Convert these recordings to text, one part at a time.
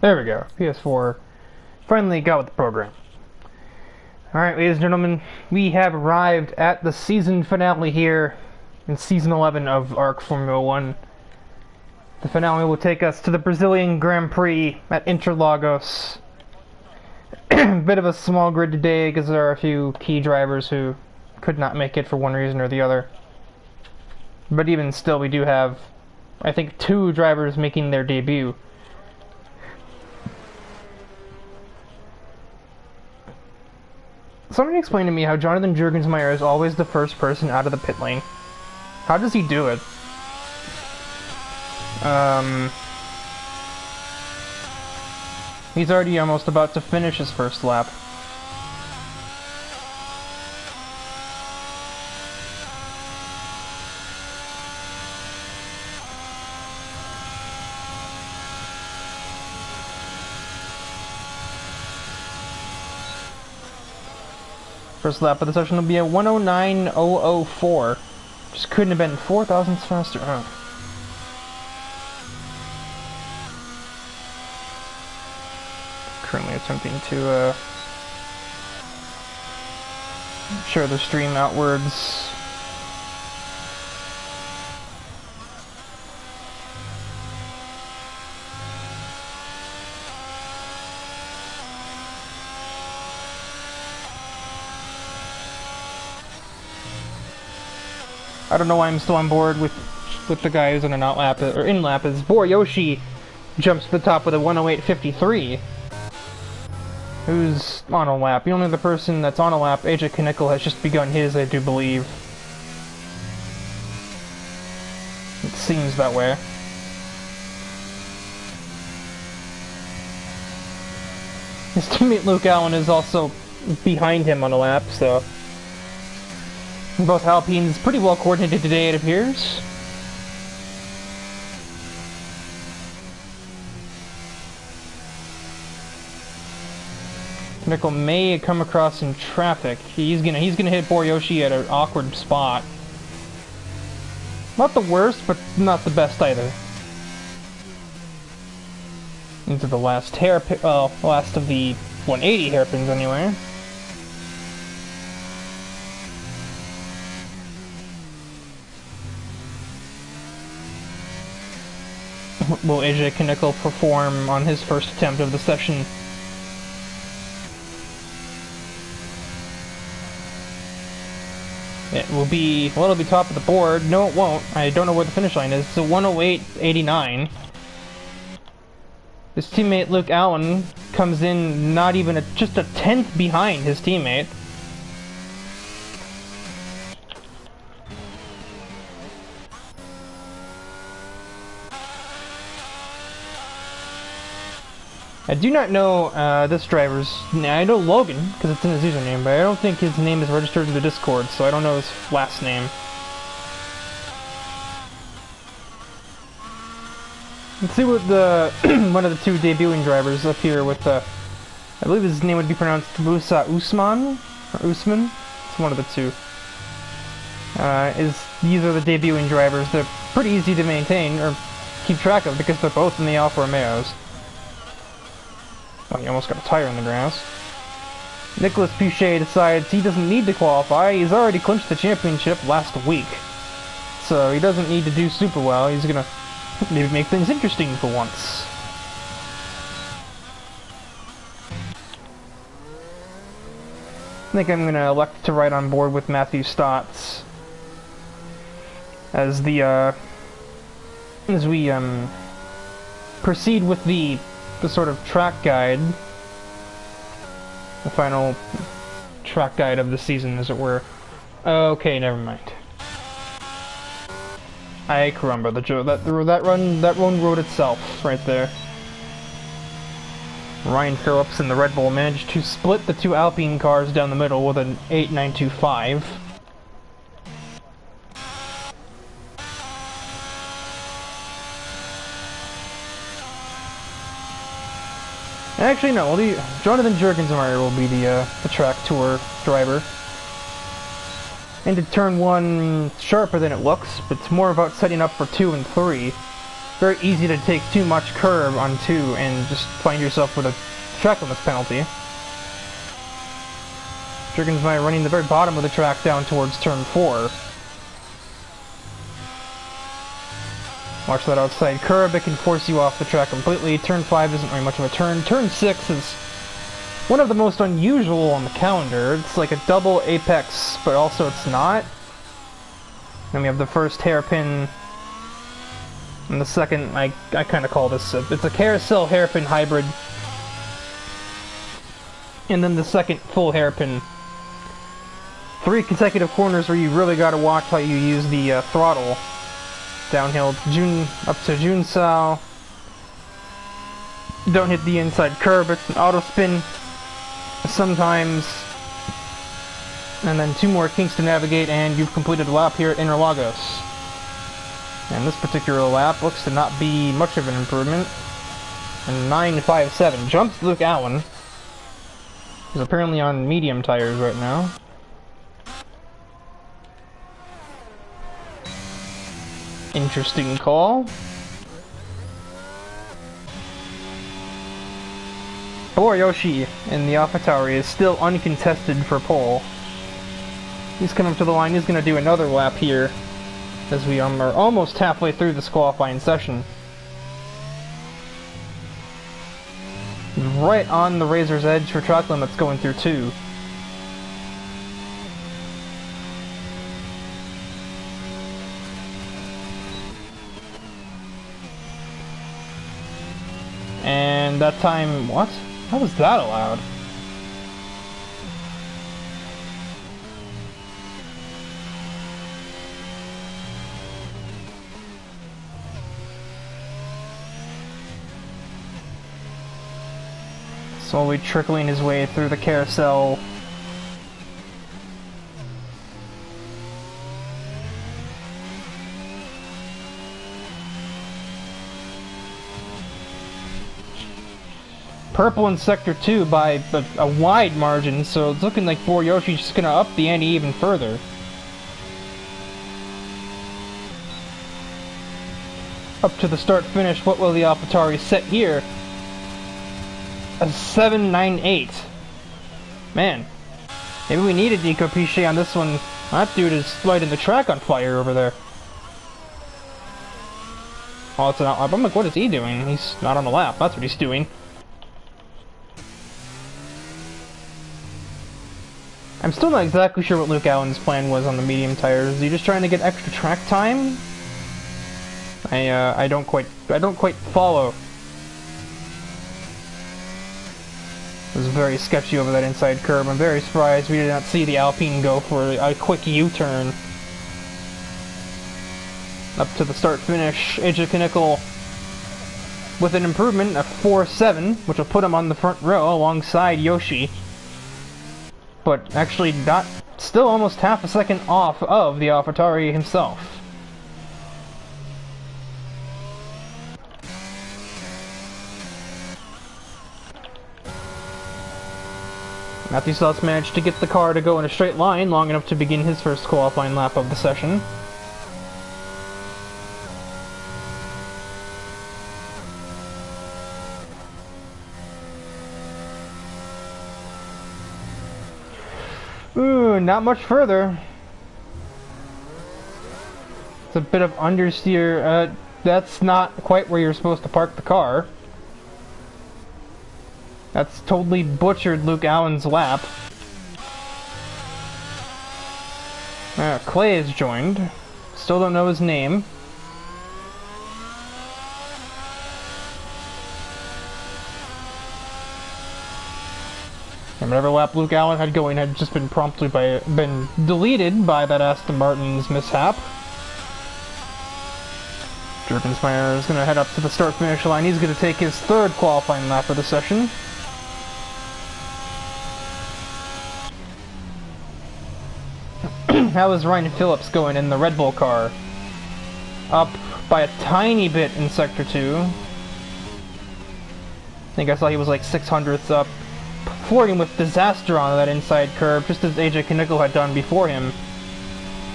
There we go. PS4 finally got with the program. Alright, ladies and gentlemen, we have arrived at the season finale here in Season 11 of ARC Formula 1. The finale will take us to the Brazilian Grand Prix at Interlagos. Bit of a small grid today because there are a few key drivers who could not make it for one reason or the other. But even still, we do have, I think, 2 drivers making their debut. Somebody explain to me how Jonathan Jurgensmeyer is always the first person out of the pit lane. How does he do it? He's already almost about to finish his first lap. First lap of the session will be at 109.004. Just couldn't have been 4 thousandths faster. Oh. Currently attempting to share the stream outwards. I don't know why I'm still on board with the guy who's on an out lap, or in lap, as Boriyoshi jumps to the top with a 108.53. Who's on a lap. The only other person that's on a lap, AJ Knickel, has just begun his, I do believe. It seems that way. His teammate Luke Allen is also behind him on a lap, so... Both Alpines pretty well coordinated today, it appears. Nickel may come across in traffic. He's gonna hit Boriyoshi at an awkward spot. Not the worst, but not the best either. Into the last hairpin, last of the 180 hairpins anyway. Will AJ Knickel perform on his first attempt of the session? It will be, well, it'll be top of the board. No, it won't. I don't know where the finish line is. It's a 108.89. His teammate Luke Allen comes in not even just a tenth behind his teammate. I do not know this driver's... I know Logan, because it's in his username, but I don't think his name is registered in the Discord, so I don't know his last name. Let's see what the one of the 2 debuting drivers up here with I believe his name would be pronounced Musa Usman? Or Usman? It's one of the 2. These are the debuting drivers. They're pretty easy to maintain, or keep track of, because they're both in the Alfa Romeos. Oh, he almost got a tire in the grass. Nicolas Pouchet decides he doesn't need to qualify. He's already clinched the championship last week. So he doesn't need to do super well. He's gonna maybe make things interesting for once. I think I'm gonna elect to ride on board with Matthew Stotts as the as we proceed with the sort of track guide, the final track guide of the season, as it were. Okay, never mind. Ay caramba, that one rode itself right there. Ryan Phillips in the Red Bull managed to split the 2 Alpine cars down the middle with an 8.925. Actually, no. Jonathan Jurgensmeyer will be the track tour driver. Into turn 1 sharper than it looks, but it's more about setting up for 2 and 3. very easy to take too much curb on 2 and just find yourself with a track limits penalty. Jurgensmeyer running the very bottom of the track down towards turn 4. Watch that outside curb, it can force you off the track completely. Turn 5 isn't very much of a turn. Turn 6 is one of the most unusual on the calendar. It's like a double apex, but also it's not. Then we have the first hairpin, and the second, I kind of call this, it's a carousel hairpin hybrid. And then the second full hairpin. 3 consecutive corners where you really got to watch how you use the throttle. Downhill up to Junsao. Don't hit the inside curb, it's an auto spin sometimes. And then 2 more kinks to navigate, and you've completed a lap here at Interlagos. And this particular lap looks to not be much of an improvement. And 9.57 jumps Luke Allen. He's apparently on medium tires right now. Interesting call. Boriyoshi in the AlphaTauri is still uncontested for pole. He's coming up to the line, he's going to do another lap here as we are almost halfway through this qualifying session. Right on the razor's edge for track limits going through 2. And that time, what? How was that allowed? Slowly trickling his way through the carousel. Purple in Sector 2 by a wide margin, so it's looking like Boriyoshi's just gonna up the ante even further. Up to the start-finish, what will the AlphaTauri set here? A 7.98. Man, maybe we need a Nico Piche on this one. That dude is lighting the track on fire over there. Oh, it's an outlap. I'm like, what is he doing? He's not on the lap. That's what he's doing. I'm still not exactly sure what Luke Allen's plan was on the medium tires. Is he just trying to get extra track time? I don't quite follow. It was very sketchy over that inside curb. I'm very surprised we did not see the Alpine go for a quick U-turn. Up to the start-finish, AJ Knickel with an improvement of 4.7, which will put him on the front row alongside Yoshi. But actually not, still almost half a second off of the AlphaTauri himself. Matthew Suss managed to get the car to go in a straight line long enough to begin his first qualifying lap of the session. Ooh, not much further. It's a bit of understeer. That's not quite where you're supposed to park the car. That's totally butchered Luke Allen's lap. Clay has joined. Still don't know his name. And whatever lap Luke Allen had going had just been been deleted by that Aston Martin's mishap. Jurgensmeyer is going to head up to the start-finish line. He's going to take his third qualifying lap of the session. How is Ryan Phillips going in the Red Bull car? Up by a tiny bit in Sector 2. I think I saw he was like 600ths up, flirting with disaster on that inside curve, just as AJ Knickel had done before him.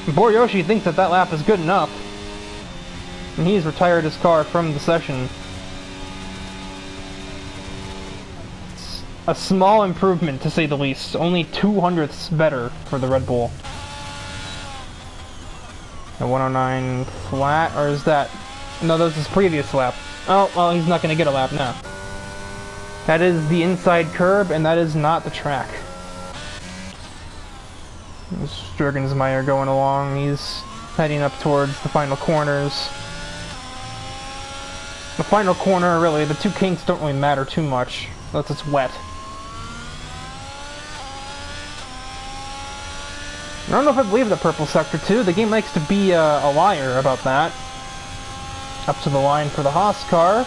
Boriyoshi thinks that that lap is good enough. and he's retired his car from the session. It's a small improvement, to say the least. Only 2/100ths better for the Red Bull. A 109 flat, or is that... No, that was his previous lap. Oh, well, he's not going to get a lap now. That is the inside curb, and that is not the track. Jurgensmeyer going along. He's heading up towards the final corners. The final corner, really, the two kinks don't really matter too much, unless it's wet. I don't know if I believe the purple sector too. The game likes to be a liar about that. Up to the line for the Haas car.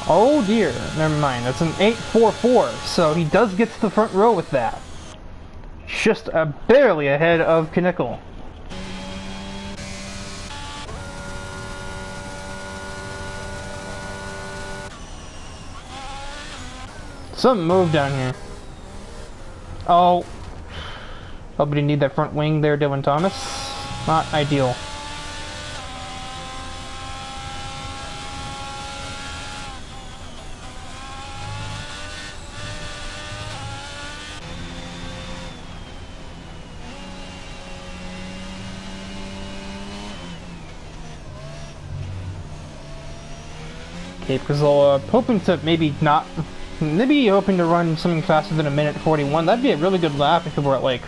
Oh dear, never mind. That's an 844, so he does get to the front row with that. Just barely ahead of Knickel. Some move down here. Oh. Hope you didn't need that front wing there, Dylan Thomas. Not ideal. Cape Cazzola hoping to maybe hoping to run something faster than 1:41. That'd be a really good lap if it were at like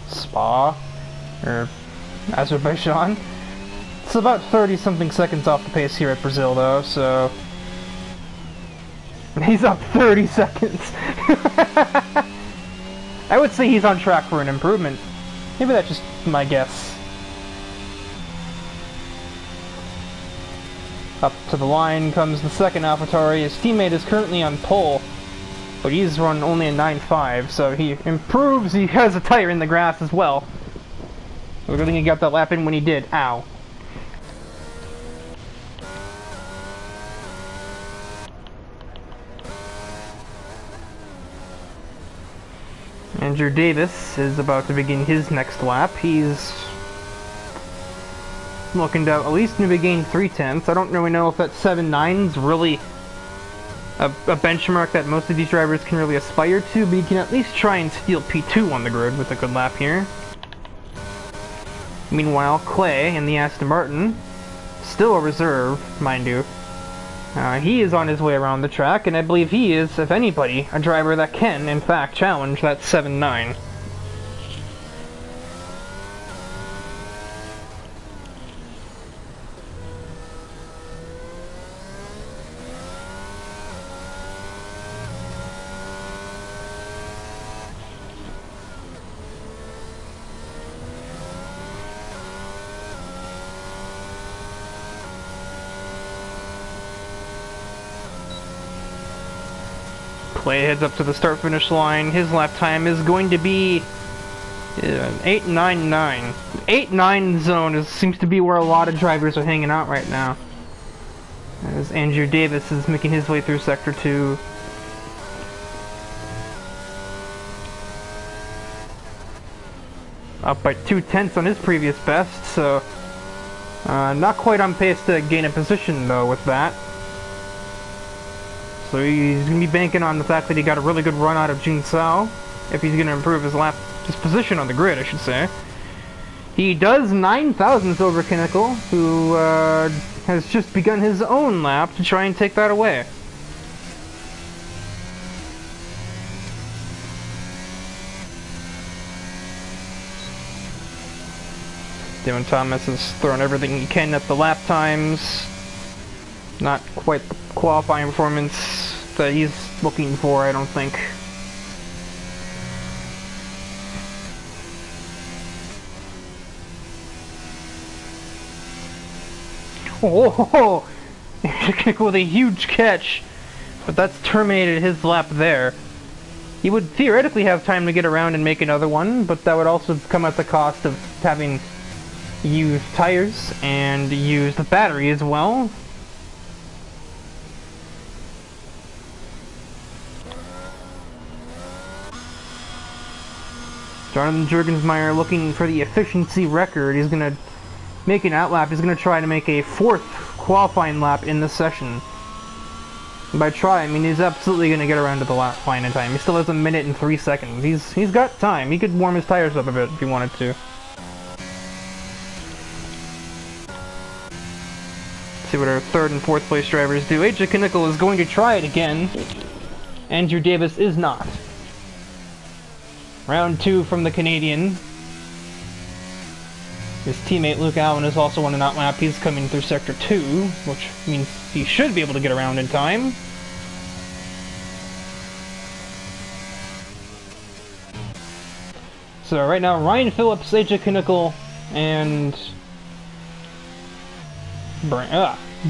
Spa or Azerbaijan. It's about 30-something seconds off the pace here at Brazil, though, so he's up 30 seconds. I would say he's on track for an improvement. Maybe that's just my guess. Up to the line comes the second AlphaTauri. His teammate is currently on pole, but he's run only a 9.5, so he improves. He has a tire in the grass as well. We're going to get that lap in when he did. Ow. Andrew Davis is about to begin his next lap. He's looking to at least maybe gain 3/10. I don't really know if that 7.9's really a benchmark that most of these drivers can really aspire to, but you can at least try and steal P2 on the grid with a good lap here. Meanwhile, Clay in the Aston Martin, still a reserve, mind you. He is on his way around the track, and I believe he is, if anybody, a driver that can, in fact, challenge that 7.9. Clay heads up to the start-finish line. His lap time is going to be 8.99. 8.9 zone seems to be where a lot of drivers are hanging out right now. As Andrew Davis is making his way through Sector 2. Up by 2/10 on his previous best, so not quite on pace to gain a position though with that. So he's going to be banking on the fact that he got a really good run out of Jun Sao, if he's going to improve his position on the grid, I should say. He does 9 thousandths over Knickel, who has just begun his own lap to try and take that away. Dylan Thomas has thrown everything he can at the lap times. Not quite the qualifying performance that he's looking for, I don't think. Oh, with a huge catch, but that's terminated his lap there. He would theoretically have time to get around and make another one, but that would also come at the cost of having used tires and used the battery as well. Jonathan Jurgensmeyer looking for the efficiency record. He's going to make an outlap, he's going to try to make a 4th qualifying lap in this session. By try, I mean he's absolutely going to get around to the lap line in time. He still has 1 minute and 3 seconds. He's got time. He could warm his tires up a bit if he wanted to. See what our 3rd and 4th place drivers do. AJ Knickel is going to try it again. Andrew Davis is not. Round 2 from the Canadian. His teammate Luke Allen is also on an outlap. He's coming through Sector 2, which means he should be able to get around in time. So right now, Ryan Phillips, AJ Knickel, and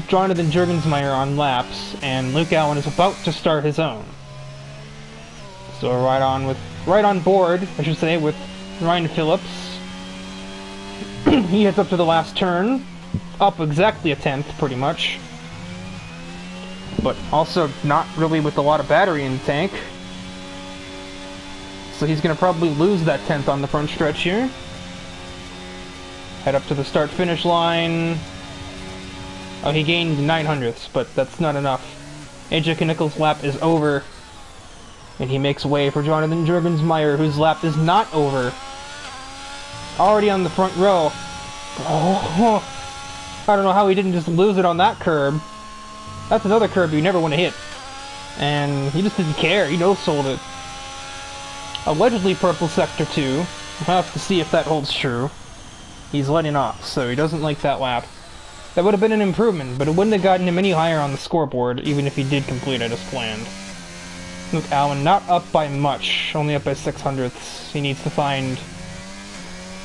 Jonathan Jurgensmeyer on laps, and Luke Allen is about to start his own. So right on board, I should say, with Ryan Phillips. He heads up to the last turn, up exactly a 10th, pretty much. But also not really with a lot of battery in the tank. So he's going to probably lose that 10th on the front stretch here. Head up to the start-finish line. Oh, he gained 900ths, but that's not enough. AJ Knickel's lap is over. And he makes way for Jonathan Jurgensmeyer, whose lap is not over. Already on the front row. Oh, I don't know how he didn't just lose it on that curb. That's another curb you never want to hit. And he just didn't care. He no-sold it. Allegedly purple Sector 2. We'll have to see if that holds true. He's letting off, so he doesn't like that lap. That would have been an improvement, but it wouldn't have gotten him any higher on the scoreboard, even if he did complete it as planned. Luke Allen not up by much, only up by 600ths. He needs to find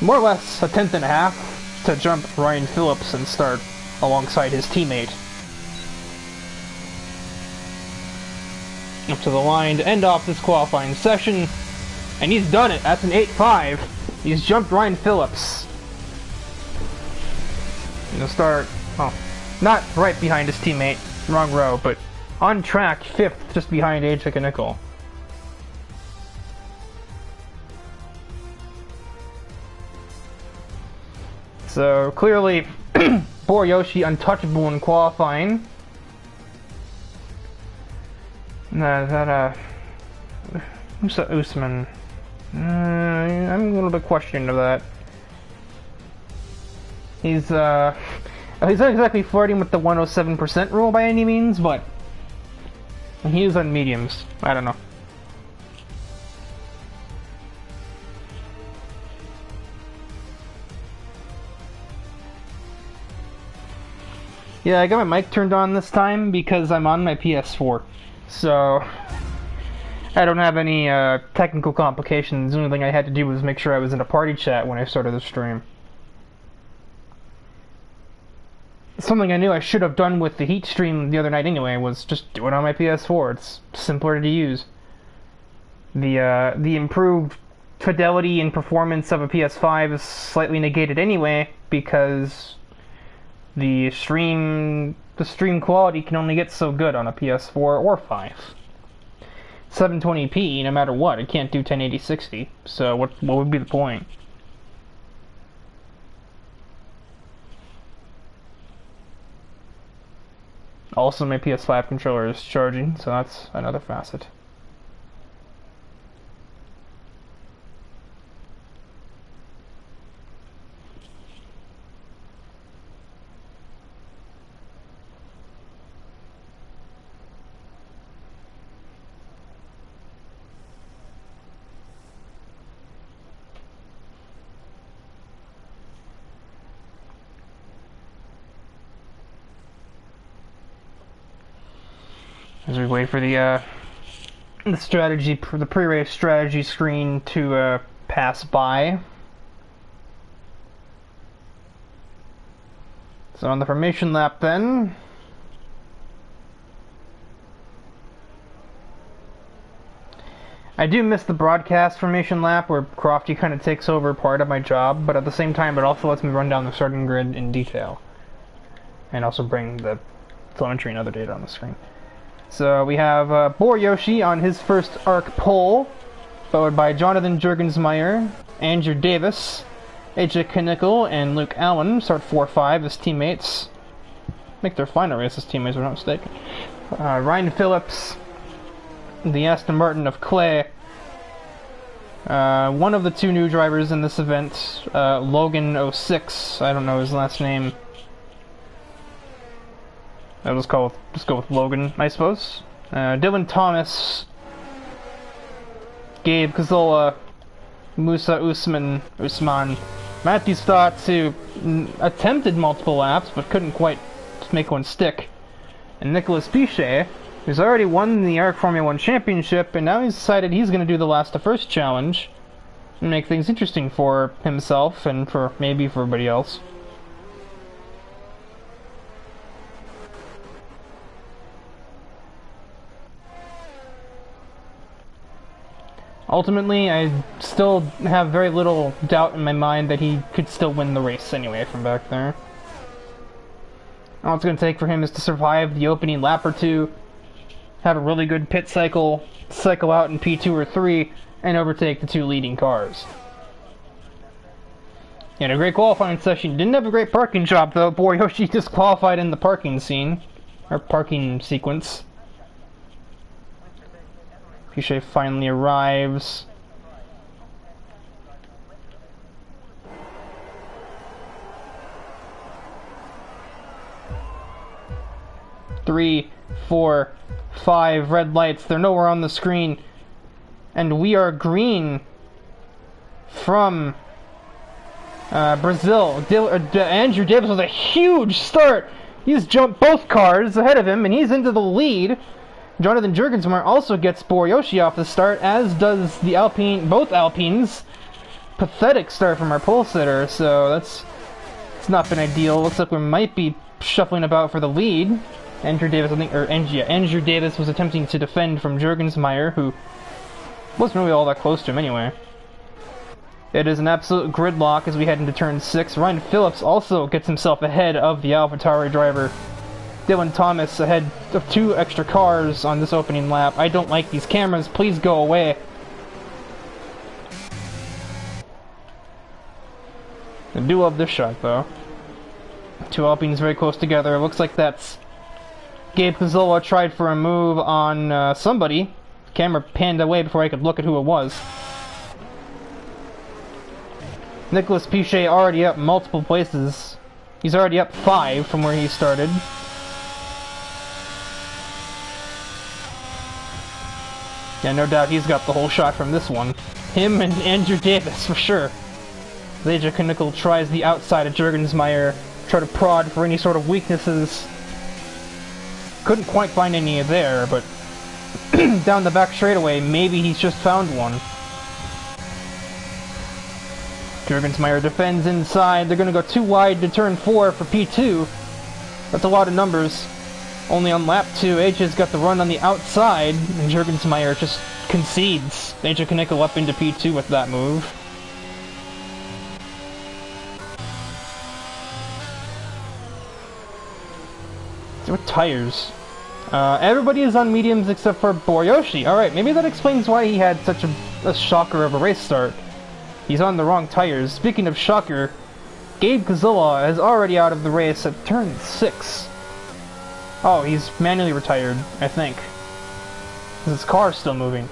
more or less a 10th and a half to jump Ryan Phillips and start alongside his teammate. Up to the line to end off this qualifying session, and he's done it. That's an 8.5. He's jumped Ryan Phillips. He'll start, not right behind his teammate, wrong row, but on track 5th, just behind AJ Knickel. So clearly, Boriyoshi untouchable in qualifying. Musa Usman. I'm a little bit questioning of that. He's not exactly flirting with the 107% rule by any means, but he is on mediums. I don't know. Yeah, I got my mic turned on this time because I'm on my PS4. So I don't have any technical complications. The only thing I had to do was make sure I was in a party chat when I started the stream. Something I knew I should have done with the Heat stream the other night anyway was just do it on my PS4. It's simpler to use. The improved fidelity and performance of a PS5 is slightly negated anyway because the stream quality can only get so good on a PS4 or 5. 720p, no matter what, it can't do 1080-60. So what would be the point? Also, my PS5 controller is charging, so that's another facet. As we wait for the pre-race strategy screen to pass by. So on the formation lap then. I do miss the broadcast formation lap where Crofty kind of takes over part of my job, but at the same time it also lets me run down the starting grid in detail. And also bring the telemetry and other data on the screen. So we have Boriyoshi on his first ARC pole, followed by Jonathan Jurgensmeyer, Andrew Davis, AJ Knickel and Luke Allen start 4-5 as teammates. I think their final race as teammates, if I'm not mistaken. Ryan Phillips, the Aston Martin of Clay. One of the two new drivers in this event, Logan06, I don't know his last name. I'll just go with Logan, I suppose. Dylan Thomas, Gabe Kazola, Musa Usman, Matthew Stott, who attempted multiple laps but couldn't quite make one stick, and Nicholas Pichet, who's already won the ARC Formula 1 Championship, and now he's decided he's going to do the last to first challenge and make things interesting for himself and for maybe for everybody else. Ultimately, I still have very little doubt in my mind that he could still win the race anyway from back there. All it's going to take for him is to survive the opening lap or two, have a really good pit cycle, cycle out in P2 or 3, and overtake the two leading cars. He had a great qualifying session. Didn't have a great parking job though. Boriyoshi disqualified in the parking scene, or parking sequence. Pichet finally arrives. Three, 4, 5 red lights. They're nowhere on the screen. And we are green from Brazil. Andrew Davis with a huge start. He's jumped both cars ahead of him, and he's into the lead. Jonathan Jurgensmeyer also gets Boriyoshi off the start, as does the both Alpines. Pathetic start from our pole sitter, so it's not been ideal. Looks like we might be shuffling about for the lead. Andrew Davis, Andrew Davis was attempting to defend from Jurgensmeyer, who wasn't really all that close to him anyway. It is an absolute gridlock as we head into turn 6. Ryan Phillips also gets himself ahead of the AlphaTauri driver. Dylan Thomas ahead of 2 extra cars on this opening lap. I don't like these cameras. Please go away. I do love this shot, though. 2 Alpines very close together. Looks like that's Gabe Kazola tried for a move on somebody. Camera panned away before I could look at who it was. Nicholas Pichet already up multiple places. He's already up 5 from where he started. Yeah, no doubt he's got the whole shot from this one. Him and Andrew Davis, for sure. AJ Knickel tries the outside of Jurgensmeyer, try to prod for any sort of weaknesses. Couldn't quite find any there, but down the back straightaway, maybe he's just found one. Jurgensmeyer defends inside. They're going to go too wide to turn 4 for P2. That's a lot of numbers. Only on lap 2, AJ's got the run on the outside, and Jurgensmeyer just concedes. AJ Knickel up into P2 with that move. So what tires? Everybody is on mediums except for Boriyoshi. Alright, maybe that explains why he had such a shocker of a race start. He's on the wrong tires. Speaking of shocker, Gabe Kazola is already out of the race at turn 6. Oh, he's manually retired, I think. His car's still moving.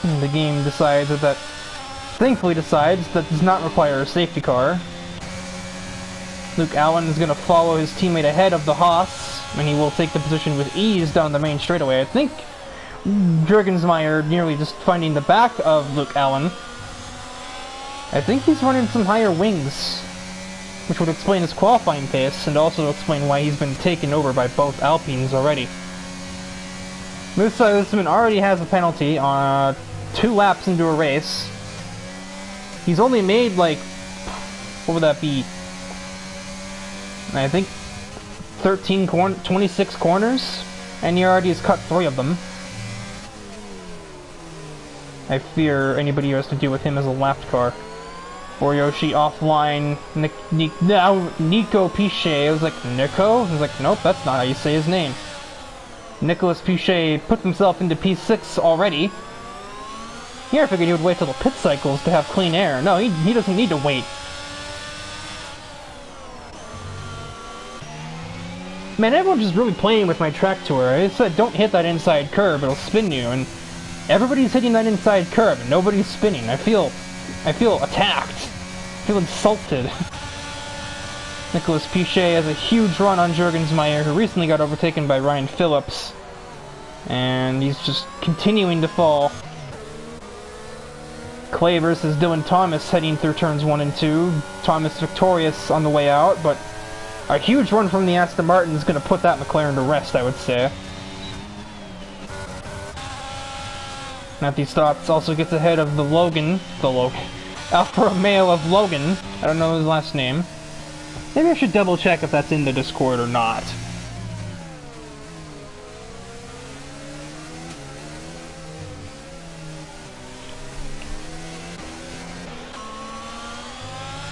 And the game decides that thankfully decides that does not require a safety car. Luke Allen is going to follow his teammate ahead of the Haas, and he will take the position with ease down the main straightaway. I think Jurgensmeyer nearly just finding the back of Luke Allen. I think he's running some higher wings, which would explain his qualifying pace, and also explain why he's been taken over by both Alpines already. Musa Usman already has a penalty on 2 laps into a race. He's only made, like, what would that be? I think 26 corners, and he already has cut 3 of them. I fear anybody who has to deal with him as a lapped car. Boriyoshi offline. Nico Pichet. I was like, Nico? I was like, nope, that's not how you say his name. Nicholas Pichet put himself into P6 already. Here I figured he would wait till the pit cycles to have clean air. No, he doesn't need to wait. Man, everyone's just really playing with my track tour. I said don't hit that inside curb, it'll spin you, and everybody's hitting that inside curb and nobody's spinning. I feel attacked. I feel insulted. Nicholas Piché has a huge run on Jurgensmeyer, who recently got overtaken by Ryan Phillips. And he's just continuing to fall. Clay versus Dylan Thomas heading through turns 1 and 2. Thomas victorious on the way out, but a huge run from the Aston Martin is going to put that McLaren to rest, I would say. Matthew Stotts also gets ahead of Alfa Romeo of Logan. I don't know his last name. Maybe I should double check if that's in the Discord or not.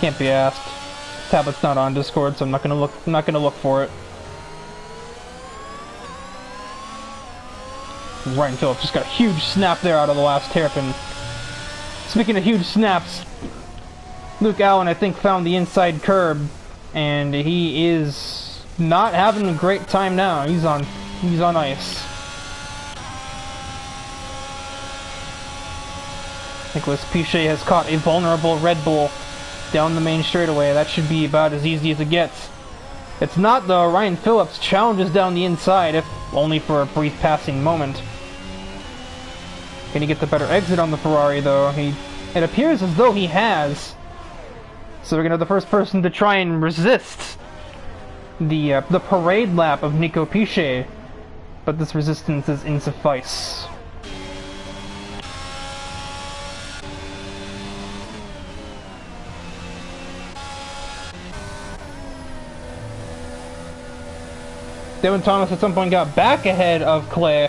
Can't be asked. Tablet's not on Discord, so I'm not gonna look for it. Ryan Phillips just got a huge snap there out of the last hairpin. Speaking of huge snaps, Luke Allen, I think, found the inside curb, and he is not having a great time now. He's on ice. Nicholas Piché has caught a vulnerable Red Bull down the main straightaway. That should be about as easy as it gets. It's not, though. Ryan Phillips challenges down the inside, if only for a brief passing moment. Can he get the better exit on the Ferrari, though? It appears as though he has. So we're gonna have the first person to try and resist the parade lap of Nico Piché, but this resistance is insuffice. Dylan Thomas at some point got back ahead of Clay.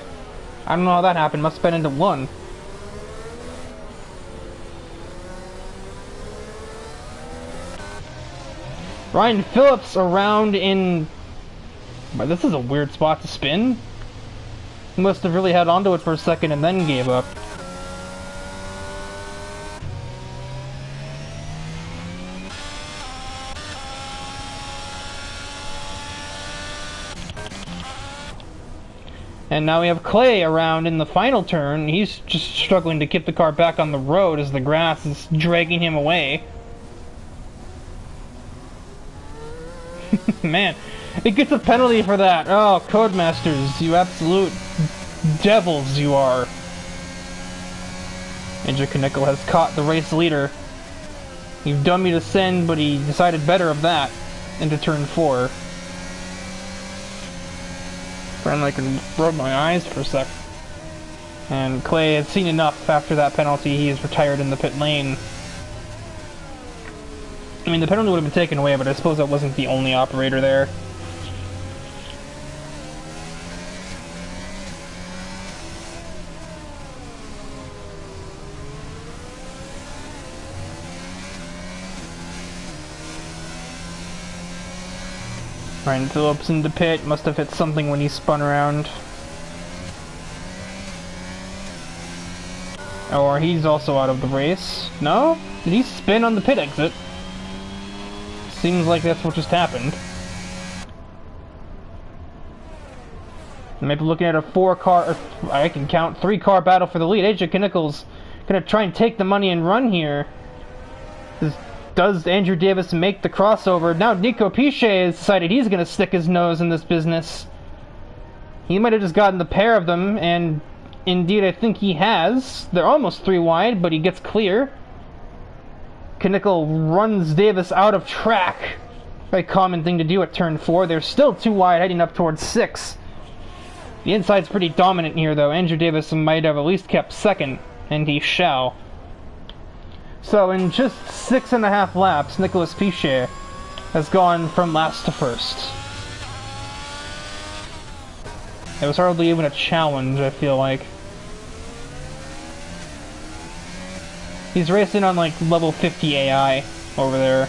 I don't know how that happened, must have been into one. Ryan Phillips around in... But this is a weird spot to spin. He must have really had onto it for a second and then gave up. And now we have Clay around in the final turn. He's just struggling to get the car back on the road as the grass is dragging him away. Man, it gets a penalty for that. Oh, Codemasters, you absolute devils you are. Andrew Knickel has caught the race leader. You've done me to send, but he decided better of that into turn 4. Finally, I can rub my eyes for a sec. And Clay had seen enough after that penalty. He is retired in the pit lane. I mean, the penalty would have been taken away, but I suppose that wasn't the only operator there. Ryan Phillips in the pit, must have hit something when he spun around. Or he's also out of the race. No? Did he spin on the pit exit? Seems like that's what just happened. Maybe looking at a 4-car, I can count 3-car battle for the lead. AJ Knickel's gonna try and take the money and run here. Does Andrew Davis make the crossover? Now Nico Piché has decided he's going to stick his nose in this business. He might have just gotten the pair of them, and indeed I think he has. They're almost 3 wide, but he gets clear. Knickel runs Davis out of track. Very common thing to do at turn 4. They're still 2 wide, heading up towards 6. The inside's pretty dominant here, though. Andrew Davis might have at least kept second, and he shall. So in just 6.5 laps, Nicholas Piché has gone from last to first. It was hardly even a challenge, I feel like. He's racing on like level 50 AI over there.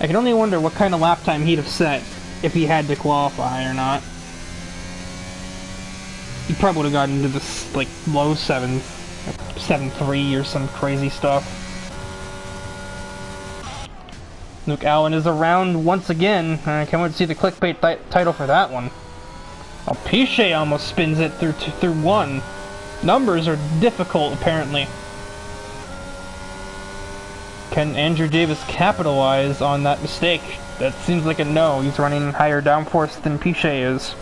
I can only wonder what kind of lap time he'd have set if he had to qualify or not. he probably would have gotten into this, like, low 7, 7-3 or some crazy stuff. Luke Allen is around once again. I can't wait to see the clickbait title for that one. Oh, Piche almost spins it through 1. Numbers are difficult, apparently. Can Andrew Davis capitalize on that mistake? That seems like a no. He's running higher downforce than Piche is.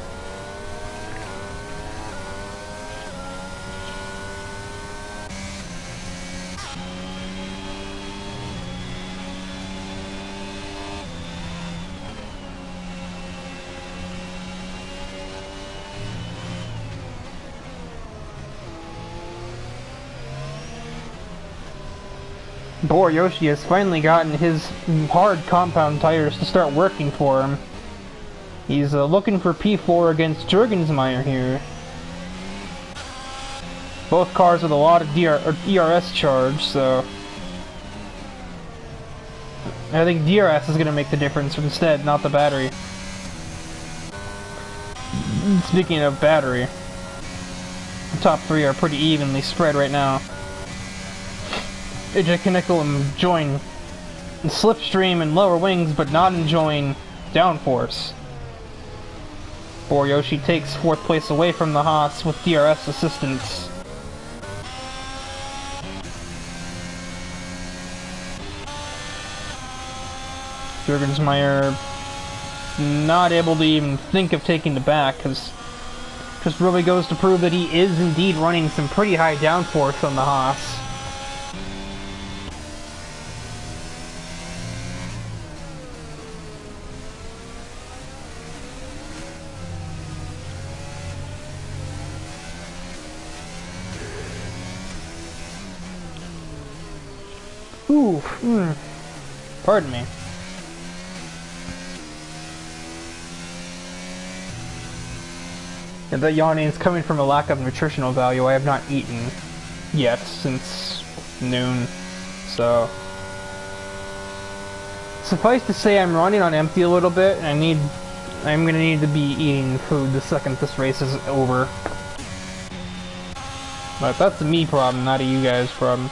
Yoshi has finally gotten his hard compound tires to start working for him. He's looking for P4 against Jurgensmeyer here. Both cars with a lot of ERS charge, so I think DRS is going to make the difference instead, not the battery. Speaking of battery, the top 3 are pretty evenly spread right now. AJ Kinnickle enjoying slipstream and lower wings, but not enjoying downforce. Yoshi takes 4th place away from the Haas with DRS assistance. Jurgensmeyer not able to even think of taking the back, because just really goes to prove that he is indeed running some pretty high downforce on the Haas. Ooh, pardon me. And that yawning is coming from a lack of nutritional value. I have not eaten yet since noon, so suffice to say I'm running on empty a little bit, and I'm gonna need to be eating food the second this race is over. But that's a me problem, not a you guys problem.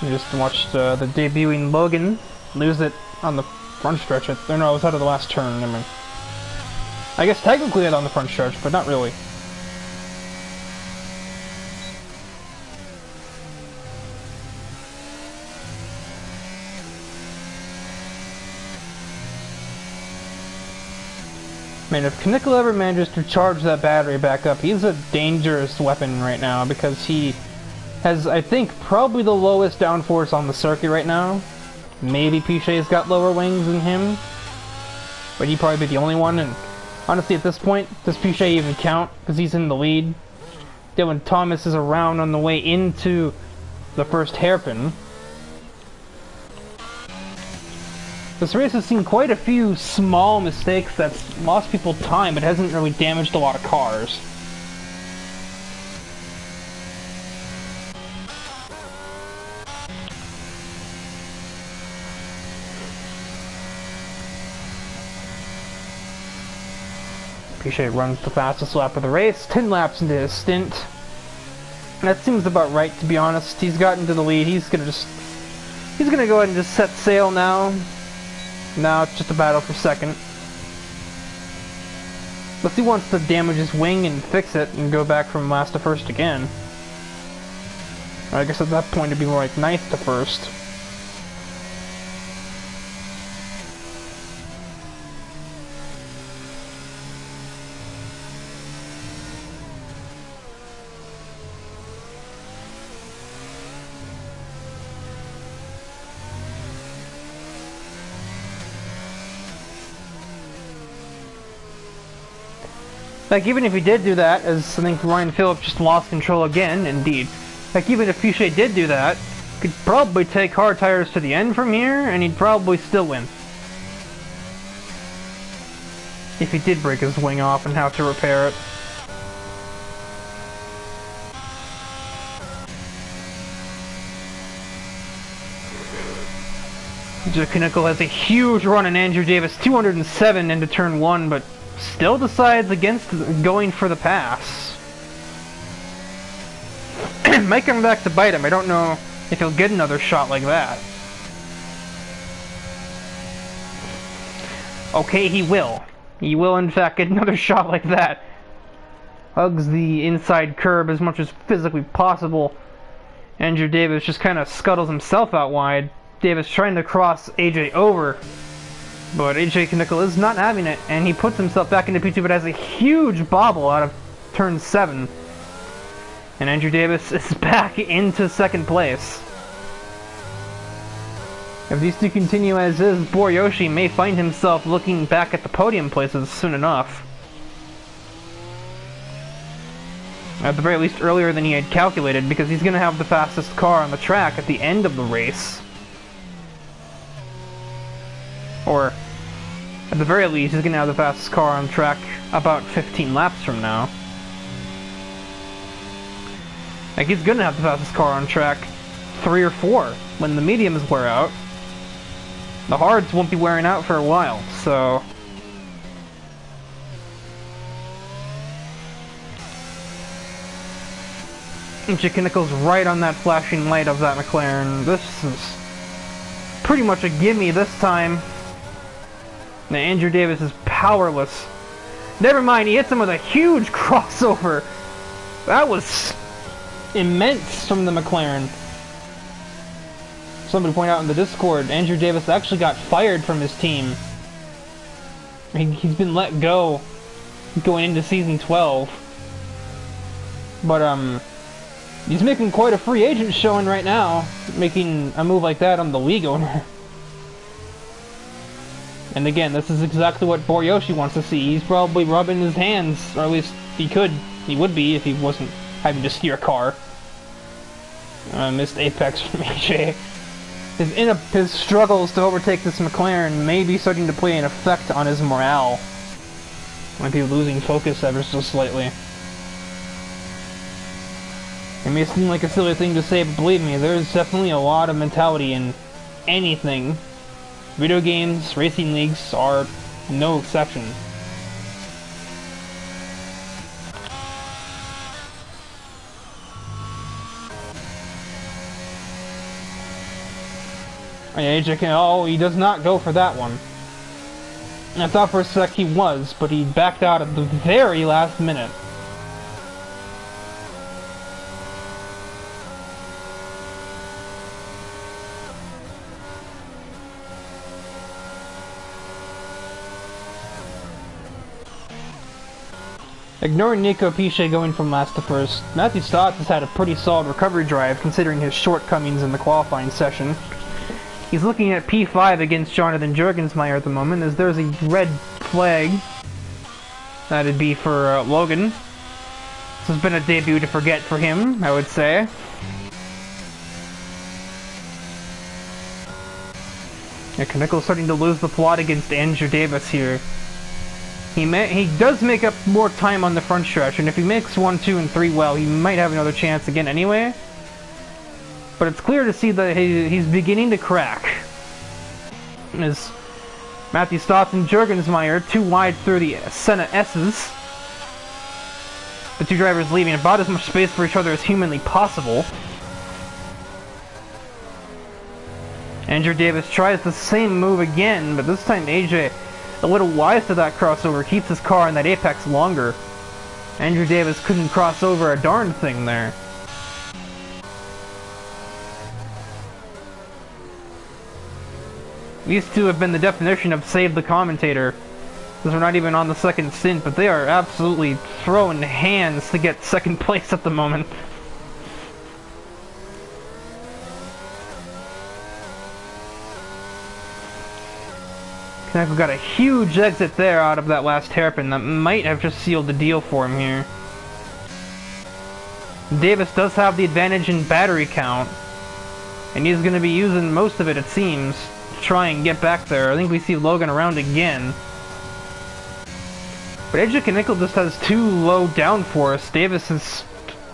I just watched the debuting Logan lose it on the front stretch. No, it was out of the last turn. I mean, I guess technically it's on the front stretch, but not really. Man, if Kinnickle ever manages to charge that battery back up, he's a dangerous weapon right now, because he has, I think, probably the lowest downforce on the circuit right now. Maybe Piche's got lower wings than him, but he'd probably be the only one, and honestly at this point, does Piche even count? Because he's in the lead. Dylan Thomas is around on the way into the first hairpin. This race has seen quite a few small mistakes that's lost people time, but hasn't really damaged a lot of cars. Piche runs the fastest lap of the race, 10 laps into his stint. And that seems about right, to be honest. He's gotten to the lead. He's gonna go ahead and just set sail now. Now it's just a battle for second. Unless he wants to damage his wing and fix it and go back from last to first again. I guess at that point it'd be more like ninth to first. Like, even if he did do that, as I think Ryan Phillips just lost control again, indeed. Like, even if Piche did do that, could probably take hard tires to the end from here, and he'd probably still win. If he did break his wing off and have to repair it. Kinnickle has a huge run on Andrew Davis, 207 into turn 1, but still decides against going for the pass. Might come back to bite him. I don't know if he'll get another shot like that. Okay, he will. He will, in fact, get another shot like that. Hugs the inside curb as much as physically possible. Andrew Davis just kind of scuttles himself out wide. Davis trying to cross AJ over. But AJ Knickel is not having it, and he puts himself back into P2, but has a huge bobble out of turn 7. And Andrew Davis is back into second place. If these two continue as is, Boriyoshi may find himself looking back at the podium places soon enough. At the very least earlier than he had calculated, because he's going to have the fastest car on the track at the end of the race. Or, at the very least, he's going to have the fastest car on track about 15 laps from now. Like, he's going to have the fastest car on track 3 or 4 when the mediums wear out. The hards won't be wearing out for a while, so... Nickel's right on that flashing light of that McLaren. This is pretty much a gimme this time. Now Andrew Davis is powerless. Never mind, he hits him with a huge crossover. That was immense from the McLaren. Somebody pointed out in the Discord, Andrew Davis actually got fired from his team. He's been let go going into season 12. But, he's making quite a free agent showing right now, making a move like that on the league owner. And again, this is exactly what Boriyoshi wants to see. He's probably rubbing his hands, or at least he would be if he wasn't having to steer a car. Missed apex from AJ. His struggles to overtake this McLaren may be starting to play an effect on his morale. Might be losing focus ever so slightly. It may seem like a silly thing to say, but believe me, there's definitely a lot of mentality in anything. Video games, racing leagues are no exception. Oh, he does not go for that one. I thought for a sec he was, but he backed out at the very last minute. Ignoring Nico Piche going from last to first, Matthew Stotts has had a pretty solid recovery drive considering his shortcomings in the qualifying session. He's looking at P5 against Jonathan Juergensmeyer at the moment, as there's a red flag. That'd be for Logan. This has been a debut to forget for him, I would say. Yeah, Knickel's starting to lose the plot against Andrew Davis here. He does make up more time on the front stretch, and if he makes 1, 2, and 3 well, he might have another chance again anyway. But it's clear to see that he's beginning to crack. As Matthew Stotts and Juergensmeyer, too wide through the Senna S's. The two drivers leaving about as much space for each other as humanly possible. Andrew Davis tries the same move again, but this time AJ, a little wise to that crossover, keeps his car in that apex longer. Andrew Davis couldn't cross over a darn thing there. These two have been the definition of save the commentator. Because we're not even on the second stint, but they are absolutely throwing hands to get second place at the moment. Knackle got a huge exit there out of that last hairpin that might have just sealed the deal for him here. Davis does have the advantage in battery count, and he's going to be using most of it, it seems, to try and get back there. I think we see Logan around again. But AJ Knickel just has too low downforce. Davis is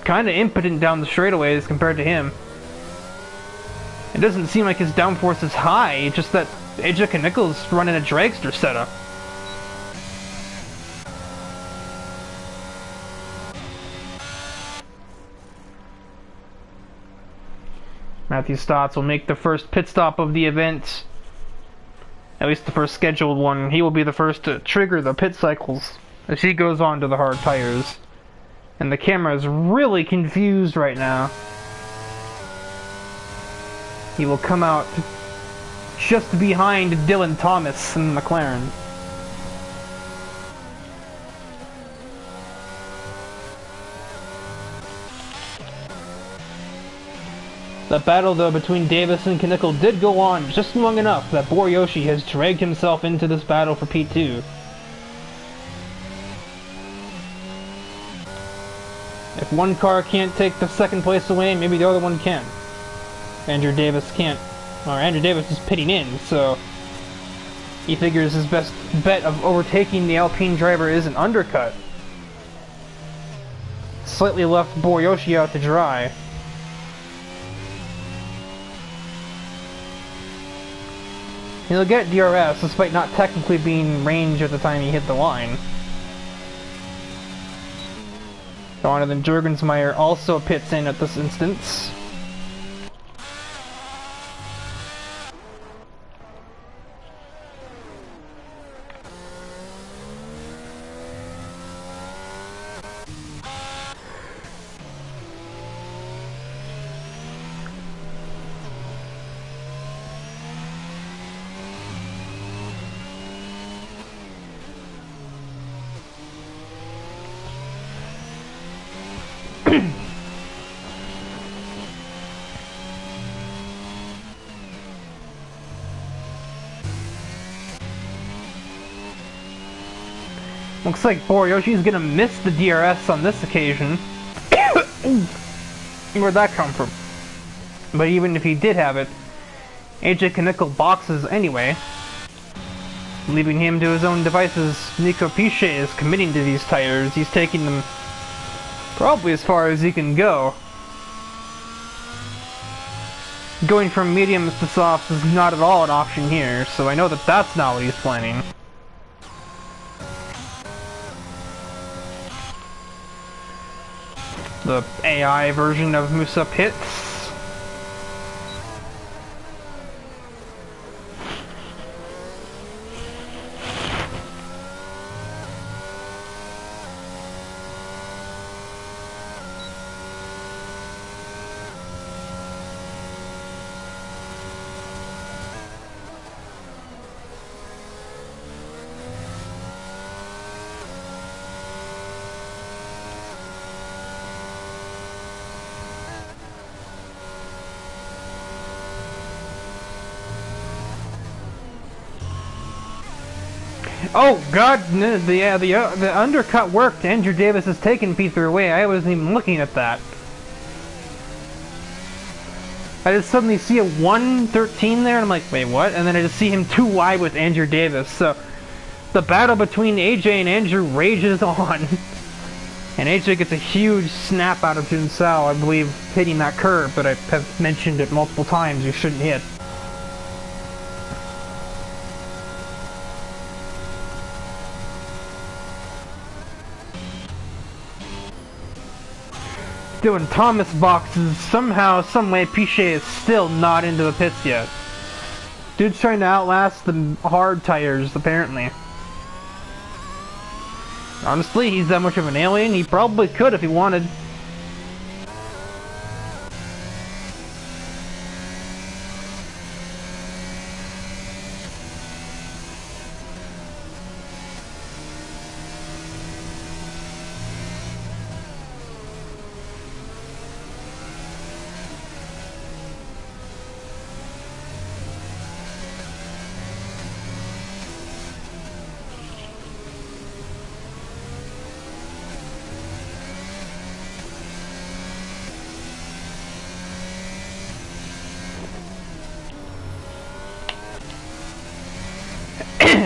kind of impotent down the straightaways compared to him. It doesn't seem like his downforce is high, it's just that AJ Knickel's running a dragster setup. Matthew Stotts will make the first pit stop of the event. At least the first scheduled one. He will be the first to trigger the pit cycles as he goes on to the hard tires. And the camera is really confused right now. He will come out just behind Dylan Thomas in McLaren. The battle, though, between Davis and Knickel did go on just long enough that Boriyoshi has dragged himself into this battle for P2. If one car can't take the second place away, maybe the other one can. Andrew Davis can't, or Andrew Davis is pitting in, so he figures his best bet of overtaking the Alpine driver is an undercut. Slightly left Boriyoshi out to dry. He'll get DRS despite not technically being in range at the time he hit the line. Jonathan Jurgensmeyer also pits in at this instance. Looks like Boriyoshi's gonna miss the DRS on this occasion. Where'd that come from? But even if he did have it, AJ Knickel boxes anyway. Leaving him to his own devices, Nico Piche is committing to these tires. He's taking them probably as far as he can go. Going from mediums to softs is not at all an option here, so I know that that's not what he's planning. The AI version of Musa pits. Oh god, the undercut worked. Andrew Davis has taken P3 away. I wasn't even looking at that. I just suddenly see a 113 there and I'm like, wait, what? And then I just see him too wide with Andrew Davis. So the battle between AJ and Andrew rages on. And AJ gets a huge snap out of Junsao, I believe, hitting that curve, but I have mentioned it multiple times you shouldn't hit. Doing Thomas boxes, somehow, someway, Piche is still not into the pits yet. Dude's trying to outlast the hard tires, apparently. Honestly, he's that much of an alien, he probably could if he wanted.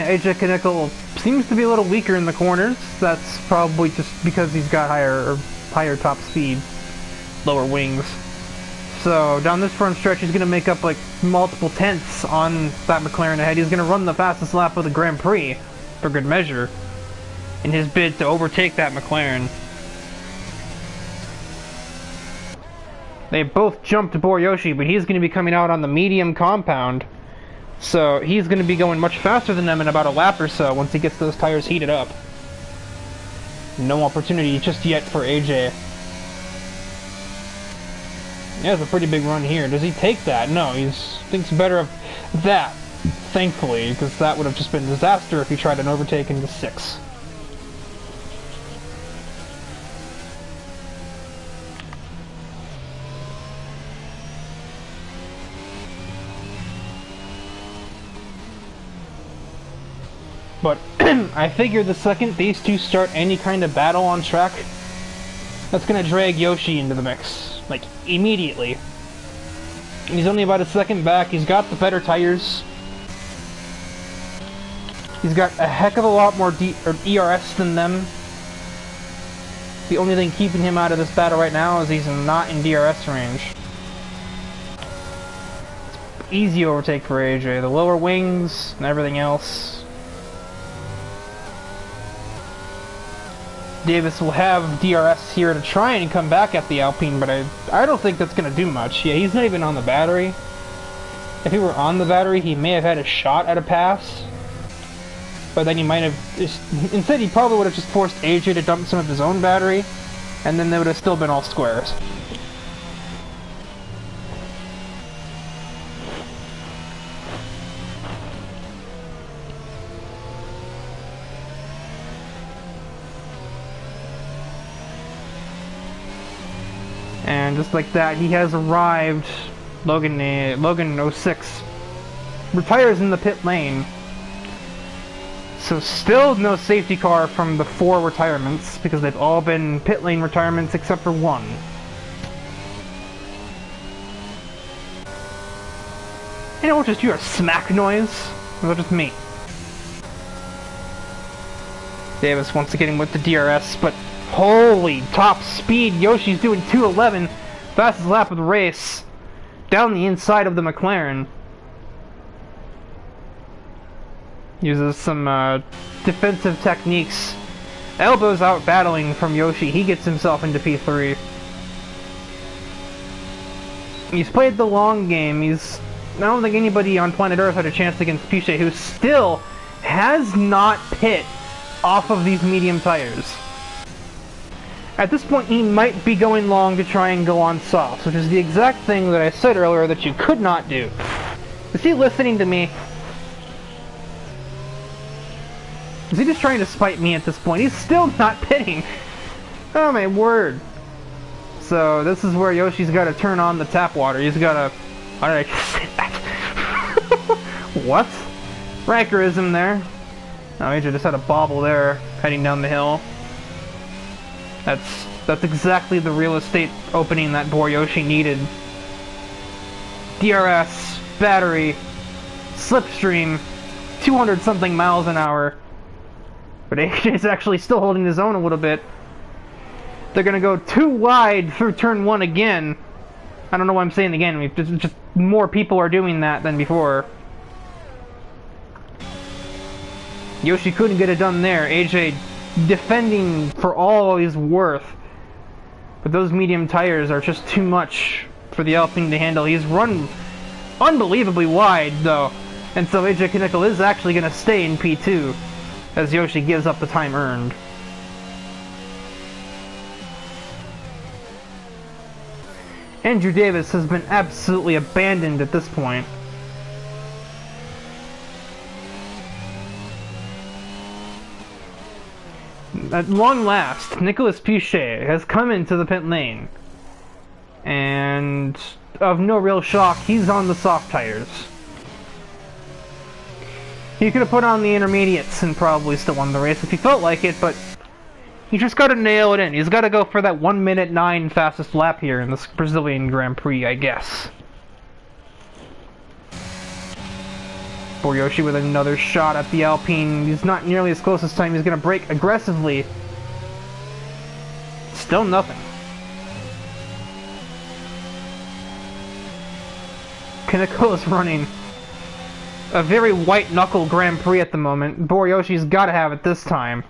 AJ Knickel seems to be a little weaker in the corners. That's probably just because he's got higher top speed, lower wings. So down this front stretch, he's going to make up like multiple tenths on that McLaren ahead. He's going to run the fastest lap of the Grand Prix, for good measure, in his bid to overtake that McLaren. They both jumped Boryoshi, but he's going to be coming out on the medium compound. So he's going to be going much faster than them in about a lap or so once he gets those tires heated up. No opportunity just yet for AJ. He has a pretty big run here. Does he take that? No, he thinks better of that, thankfully, because that would have just been a disaster if he tried an overtake into 6. But I figure the second these two start any kind of battle on track, that's gonna drag Yoshi into the mix. Like, immediately. He's only about a second back, he's got the better tires. He's got a heck of a lot more ERS than them. The only thing keeping him out of this battle right now is he's not in DRS range. It's easy overtake for AJ. The lower wings and everything else. Davis will have DRS here to try and come back at the Alpine, but I don't think that's going to do much. Yeah, he's not even on the battery. If he were on the battery, he may have had a shot at a pass. But then he might have... Instead, he probably would have just forced AJ to dump some of his own battery, and then they would have still been all squares. And just like that, he has arrived. Logan 06 retires in the pit lane. So still no safety car from the 4 retirements, because they've all been pit lane retirements except for 1. You know, just hear a smack noise. Or was that just me? Davis once again with the DRS, but holy top speed! Yoshi's doing 2:11, fastest lap of the race, down the inside of the McLaren. Uses some defensive techniques. Elbows out battling from Yoshi. He gets himself into P3. He's played the long game. I don't think anybody on planet Earth had a chance against Piche, who still has not pit off of these medium tires. At this point, he might be going long to try and go on softs, which is the exact thing that I said earlier that you could not do. Is he listening to me? Is he just trying to spite me at this point? He's still not pitting! Oh my word. So, this is where Yoshi's got to turn on the tap water. He's got to... Why did I just say that? What? Rankerism there. Oh, AJ just had a bobble there, heading down the hill. That's exactly the real estate opening that Boryoshi needed. DRS, battery, slipstream, 200 something miles an hour. But AJ's actually still holding his own a little bit. They're gonna go too wide through turn 1 again. I don't know why I'm saying again. Just more people are doing that than before. Yoshi couldn't get it done there. AJ defending for all he's worth. But those medium tires are just too much for the Alpine to handle. He's run unbelievably wide, though. And so AJ Knickel is actually going to stay in P2 as Yoshi gives up the time earned. Andrew Davis has been absolutely abandoned at this point. At long last, Nicolas Piche has come into the pit lane. And of no real shock, he's on the soft tires. He could have put on the intermediates and probably still won the race if he felt like it, but he just got to nail it in. He's got to go for that 1:09 fastest lap here in this Brazilian Grand Prix, I guess. Boryoshi with another shot at the Alpine. He's not nearly as close this time. He's going to brake aggressively. Still nothing. Kaneko is running a very white-knuckle Grand Prix at the moment. Boryoshi's got to have it this time.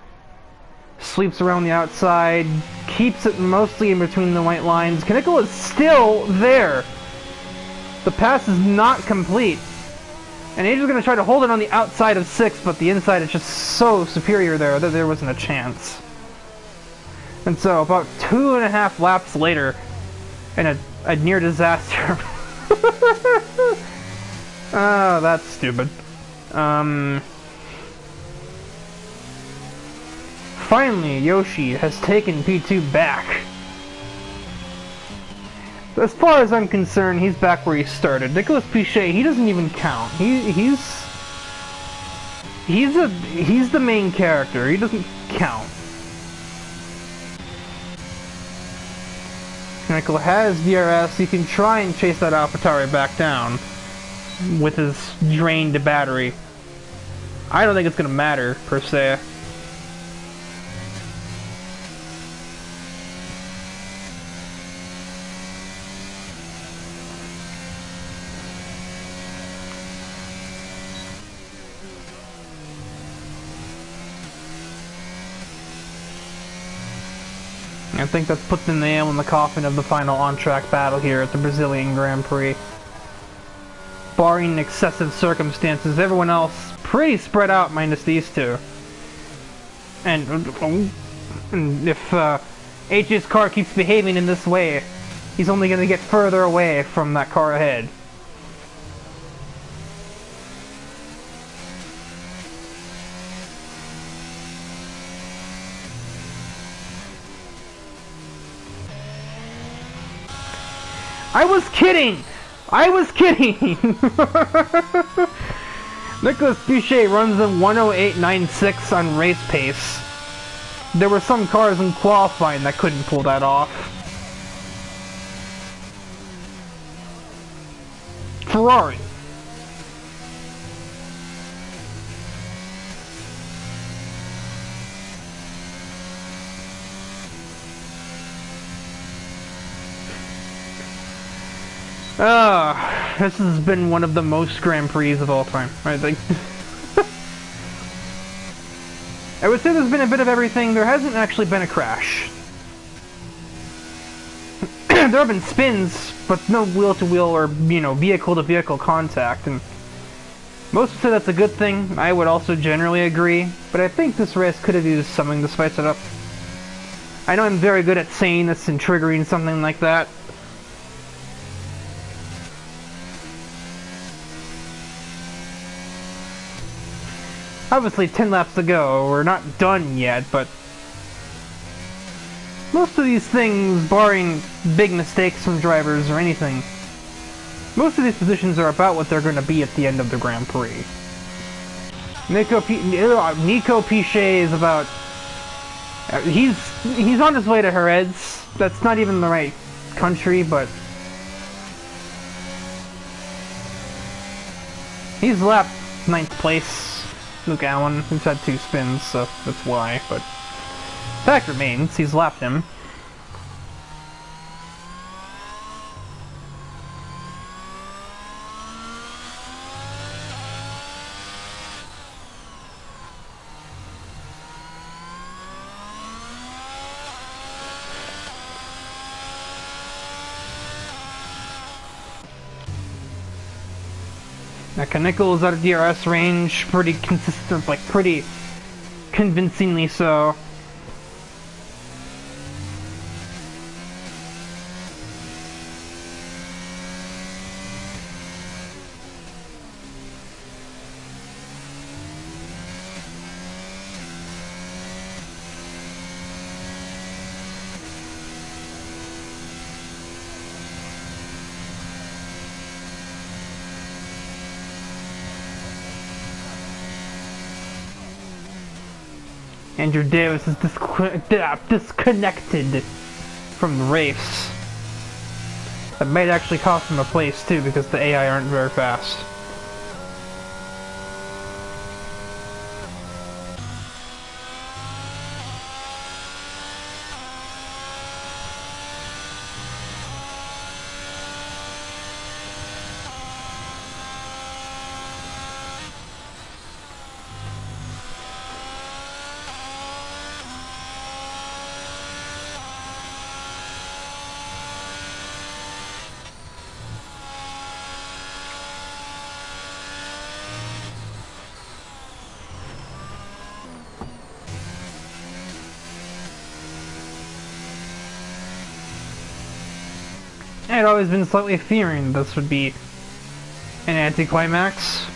Sweeps around the outside, keeps it mostly in between the white lines. Knickel is still there. The pass is not complete. And Age is going to try to hold it on the outside of 6, but the inside is just so superior there that there wasn't a chance. And so, about 2.5 laps later, and a near disaster. Oh, that's stupid. Finally, Yoshi has taken P2 back. As far as I'm concerned, he's back where he started. Nicolas Pichet, he doesn't even count. He's the main character. He doesn't count. Nicola has DRS. He can try and chase that AlphaTauri back down with his drained battery. I don't think it's gonna matter per se. I think that's put the nail in the coffin of the final on-track battle here at the Brazilian Grand Prix. Barring excessive circumstances, everyone else pretty spread out minus these two. And if H's car keeps behaving in this way, he's only going to get further away from that car ahead. I was kidding! I was kidding! Nicolas Pichet runs a 108.96 on race pace. There were some cars in qualifying that couldn't pull that off. Ferrari. This has been one of the most Grand Prix of all time, I think. I would say there's been a bit of everything. There hasn't actually been a crash. There have been spins, but no wheel-to-wheel or, you know, vehicle-to-vehicle contact, and most would say that's a good thing. I would also generally agree, but I think this race could have used something to spice it up. I know I'm very good at saying this and triggering something like that. Obviously, 10 laps to go. We're not done yet, but most of these things, barring big mistakes from drivers or anything, most of these positions are about what they're going to be at the end of the Grand Prix. Nico Pichet is about... He's on his way to Jerez. That's not even the right country, but... He's lapped 9th place. Luke Allen, who's had 2 spins, so that's why, but... Fact remains, he's lapped him. Now, Knickel is out of DRS range, pretty consistent, like pretty convincingly so. Andrew Davis is disconnected from the race. That might actually cost him a place too, because the AI aren't very fast. I had always been slightly fearing this would be an anticlimax.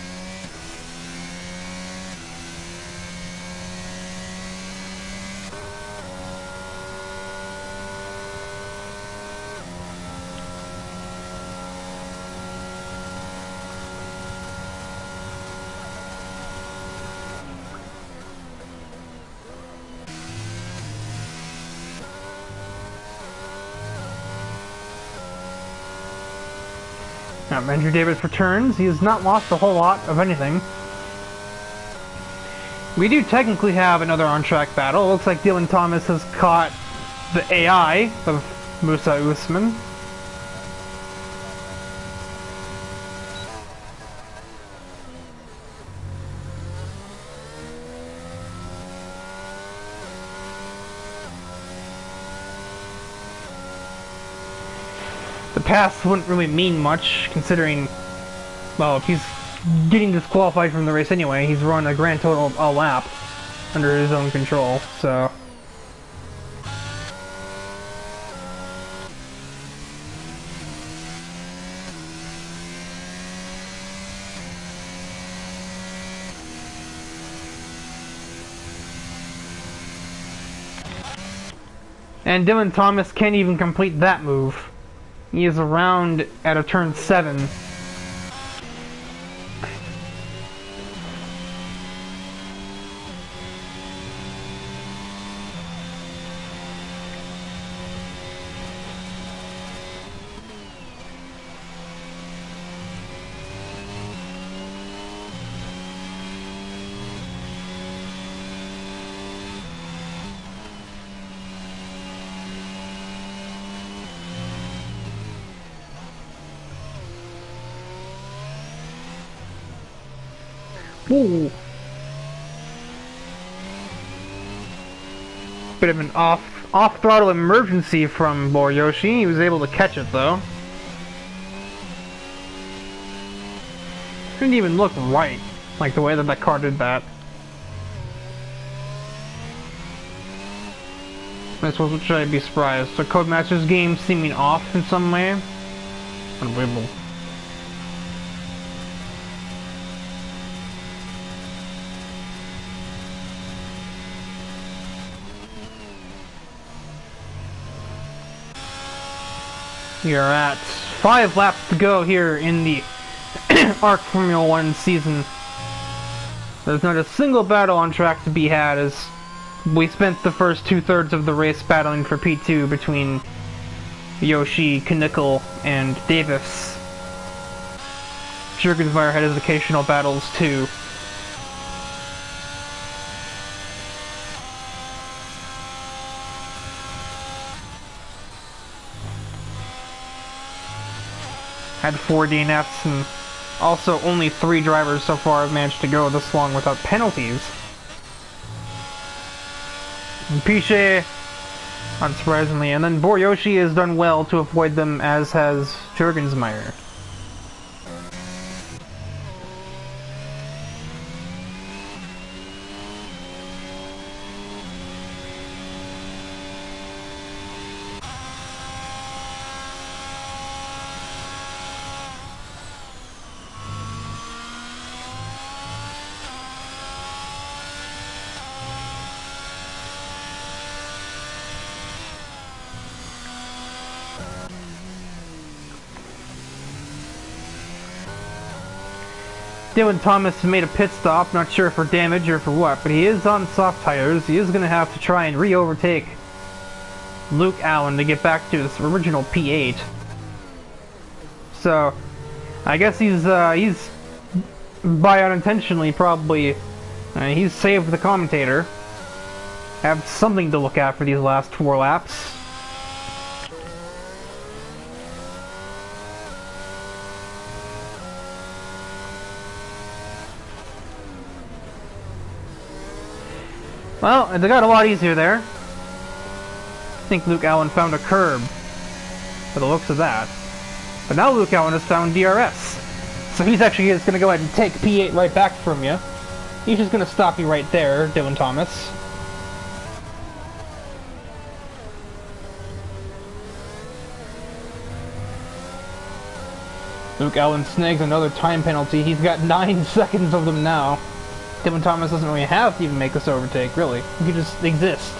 Now, Andrew Davis returns. He has not lost a whole lot of anything. We do technically have another on-track battle. It looks like Dylan Thomas has caught the AI of Musa Usman. The pass wouldn't really mean much, considering, well, if he's getting disqualified from the race anyway, he's run a grand total of a lap under his own control, so... And Dylan Thomas can't even complete that move. He is around at a turn 7. Ooh. Bit of an off-throttle emergency from Boriyoshi. He was able to catch it though. Didn't even look right, like the way that that car did that. I suppose should I be surprised? So Codemaster's game seeming off in some way? Unbelievable. We are at 5 laps to go here in the ARC Formula 1 season. There's not a single battle on track to be had, as we spent the first 2/3 of the race battling for P2 between Yoshi, Knickel, and Davis. Jürgensmeyer had his occasional battles too. Had 4 DNFs, and also only 3 drivers so far have managed to go this long without penalties. And Piche, unsurprisingly, and then Boriyoshi has done well to avoid them, as has Jürgensmeyer. Dylan Thomas made a pit stop, not sure for damage or for what, but he is on soft tires. He is going to have to try and re-overtake Luke Allen to get back to his original P8. So, I guess he's by unintentionally probably, he's saved the commentator. Have something to look at for these last 4 laps. Well, it got a lot easier there. I think Luke Allen found a curb, for the looks of that. But now Luke Allen has found DRS. So he's actually just going to go ahead and take P8 right back from you. He's just going to stop you right there, Dylan Thomas. Luke Allen snags another time penalty. He's got 9 seconds of them now. Dylan Thomas doesn't really have to even make this overtake, really. He could just exist.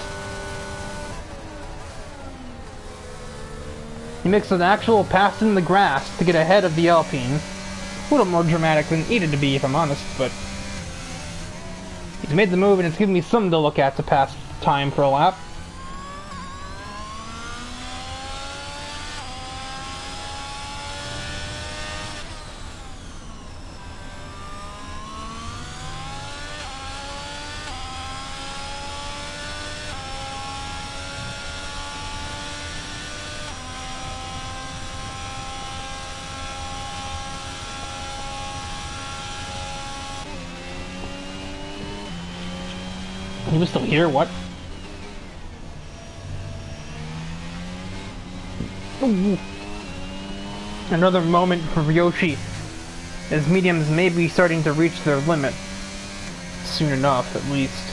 He makes an actual pass in the grass to get ahead of the Alpine. A little more dramatic than it needed to be, if I'm honest, but he's made the move and it's given me something to look at to pass time for a lap. He was still here, what? Ooh. Another moment for Yoshi, as mediums may be starting to reach their limit. Soon enough, at least.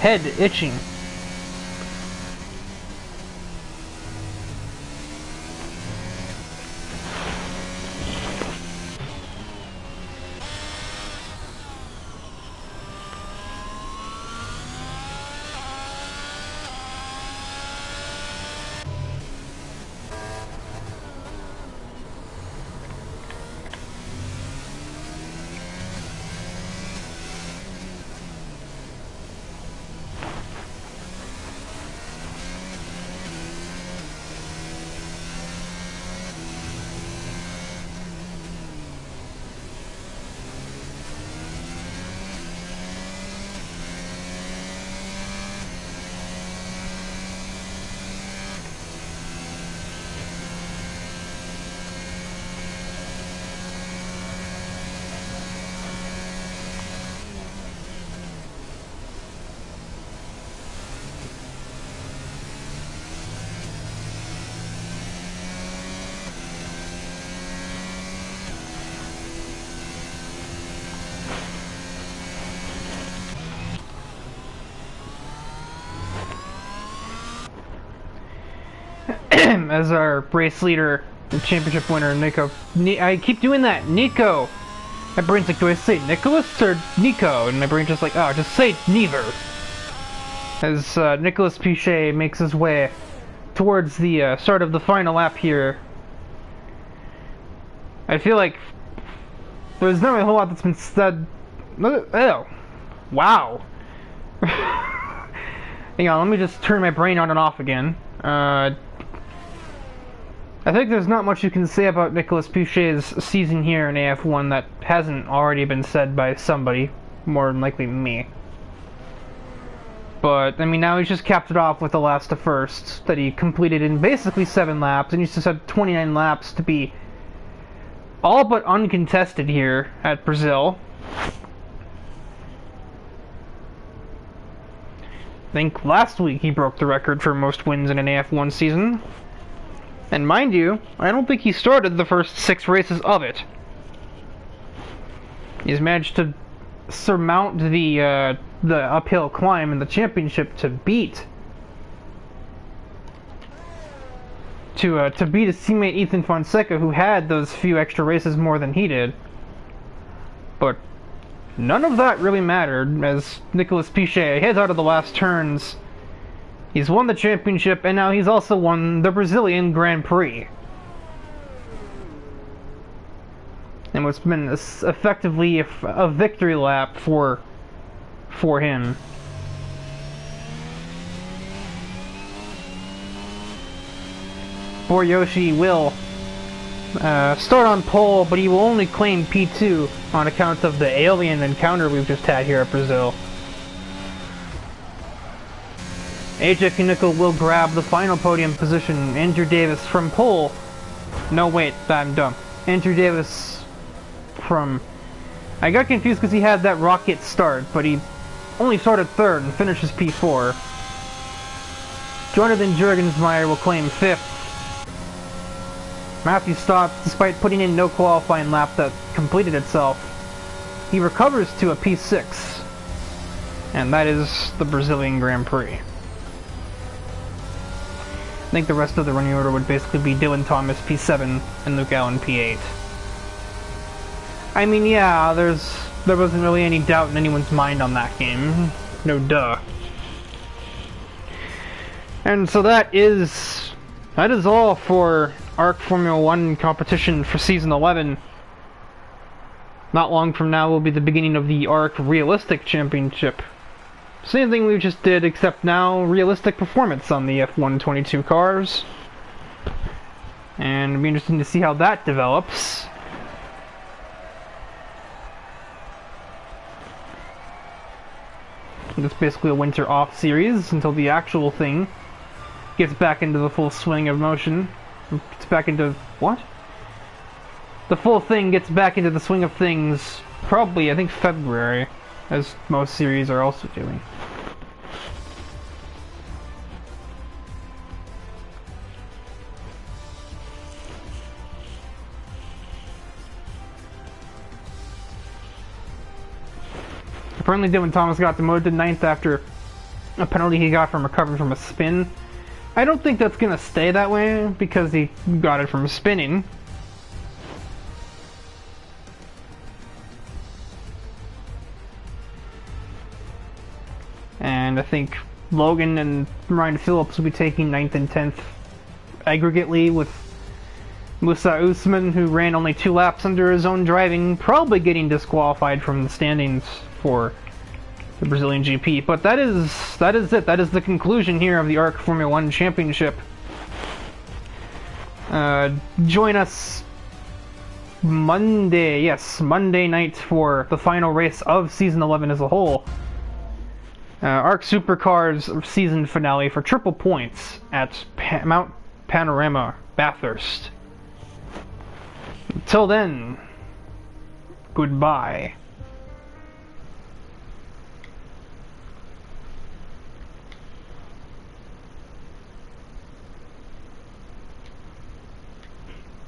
Head itching. As our race leader, the championship winner, Nico. I keep doing that, Nico. My brain's like, do I say Nicholas or Nico? And my brain's just like, oh, just say neither. As Nicolas Pichet makes his way towards the start of the final lap here. I feel like there's not a whole lot that's been said. Oh, wow. Hang on, let me just turn my brain on and off again. I think there's not much you can say about Nicolas Pichet's season here in AF1 that hasn't already been said by somebody, more than likely me. But, I mean, now he's just capped it off with the last to first that he completed in basically 7 laps, and he's just had 29 laps to be all but uncontested here at Brazil. I think last week he broke the record for most wins in an AF1 season. And mind you, I don't think he started the first 6 races of it. He's managed to surmount the uphill climb in the championship to beat his teammate Ethan Fonseca, who had those few extra races more than he did. But none of that really mattered, as Nicolas Pichet heads out of the last turns. He's won the championship, and now he's also won the Brazilian Grand Prix. And what's been effectively a victory lap for him. Poor Yoshi will start on pole, but he will only claim P2 on account of the alien encounter we've just had here at Brazil. AJ Kunickle will grab the final podium position. Andrew Davis from pole. No, wait, I'm dumb. Andrew Davis from... I got confused because he had that rocket start, but he only started third and finishes P4. Jonathan Jurgensmeyer will claim 5th. Matthew Stott, despite putting in no qualifying lap that completed itself, he recovers to a P6. And that is the Brazilian Grand Prix. I think the rest of the running order would basically be Dylan Thomas P7 and Luke Allen P8. I mean, yeah, there wasn't really any doubt in anyone's mind on that game. No duh. And so that is all for ARC Formula 1 competition for Season 11. Not long from now will be the beginning of the ARC Realistic Championship. Same thing we just did, except now realistic performance on the F122 cars. And it'll be interesting to see how that develops. It's basically a winter off series until the actual thing gets back into the full swing of motion. It's back into what? The full thing gets back into the swing of things probably, I think, February, as most series are also doing. Apparently Dylan Thomas got demoted to 9th after a penalty he got from recovering from a spin. I don't think that's going to stay that way, because he got it from spinning. And I think Logan and Ryan Phillips will be taking 9th and 10th aggregately, with Musa Usman, who ran only 2 laps under his own driving, probably getting disqualified from the standings for the Brazilian GP. But that is it. That is the conclusion here of the ARC Formula 1 Championship. Join us Monday night for the final race of Season 11 as a whole. ARC Supercars season finale for triple points at Mount Panorama, Bathurst. Until then, goodbye.